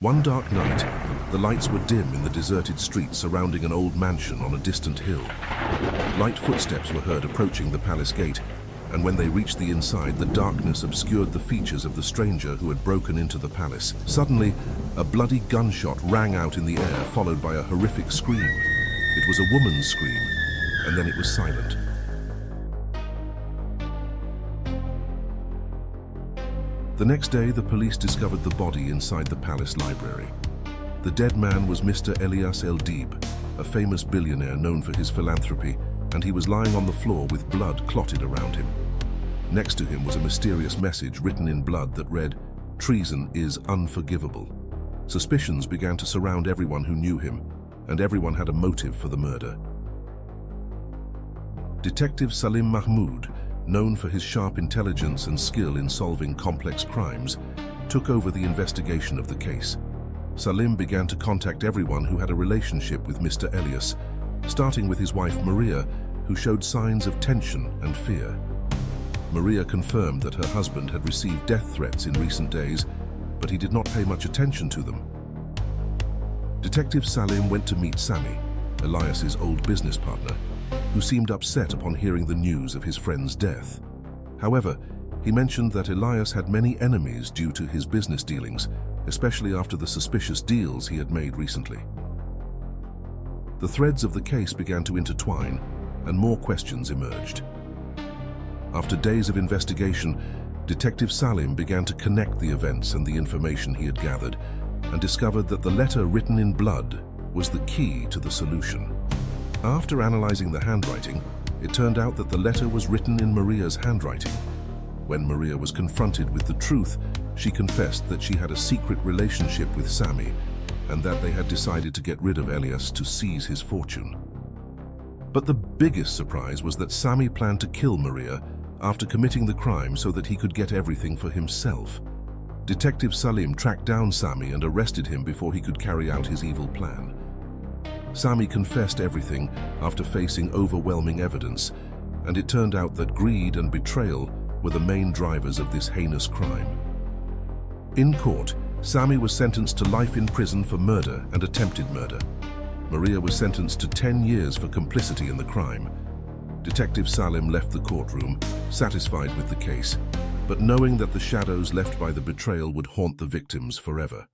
One dark night, the lights were dim in the deserted street surrounding an old mansion on a distant hill. Light footsteps were heard approaching the palace gate, and when they reached the inside, the darkness obscured the features of the stranger who had broken into the palace. Suddenly, a bloody gunshot rang out in the air, followed by a horrific scream. It was a woman's scream, and then it was silent. The next day, the police discovered the body inside the palace library. The dead man was Mr. Elias El-Deeb, a famous billionaire known for his philanthropy, and he was lying on the floor with blood clotted around him. Next to him was a mysterious message written in blood that read, "Treason is unforgivable." Suspicions began to surround everyone who knew him, and everyone had a motive for the murder. Detective Salim Mahmoud, known for his sharp intelligence and skill in solving complex crimes, took over the investigation of the case. Salim began to contact everyone who had a relationship with Mr. Elias, starting with his wife Maria, who showed signs of tension and fear. Maria confirmed that her husband had received death threats in recent days, but he did not pay much attention to them. Detective Salim went to meet Sami, Elias's old business partner, who seemed upset upon hearing the news of his friend's death. However, he mentioned that Elias had many enemies due to his business dealings, especially after the suspicious deals he had made recently. The threads of the case began to intertwine, and more questions emerged. After days of investigation, Detective Salim began to connect the events and the information he had gathered, and discovered that the letter written in blood was the key to the solution. After analyzing the handwriting, it turned out that the letter was written in Maria's handwriting. When Maria was confronted with the truth, she confessed that she had a secret relationship with Sami, and that they had decided to get rid of Elias to seize his fortune. But the biggest surprise was that Sami planned to kill Maria after committing the crime so that he could get everything for himself. Detective Salim tracked down Sami and arrested him before he could carry out his evil plan. Sami confessed everything after facing overwhelming evidence, and it turned out that greed and betrayal were the main drivers of this heinous crime. In court, Sami was sentenced to life in prison for murder and attempted murder. Maria was sentenced to 10 years for complicity in the crime. Detective Salim left the courtroom, satisfied with the case, but knowing that the shadows left by the betrayal would haunt the victims forever.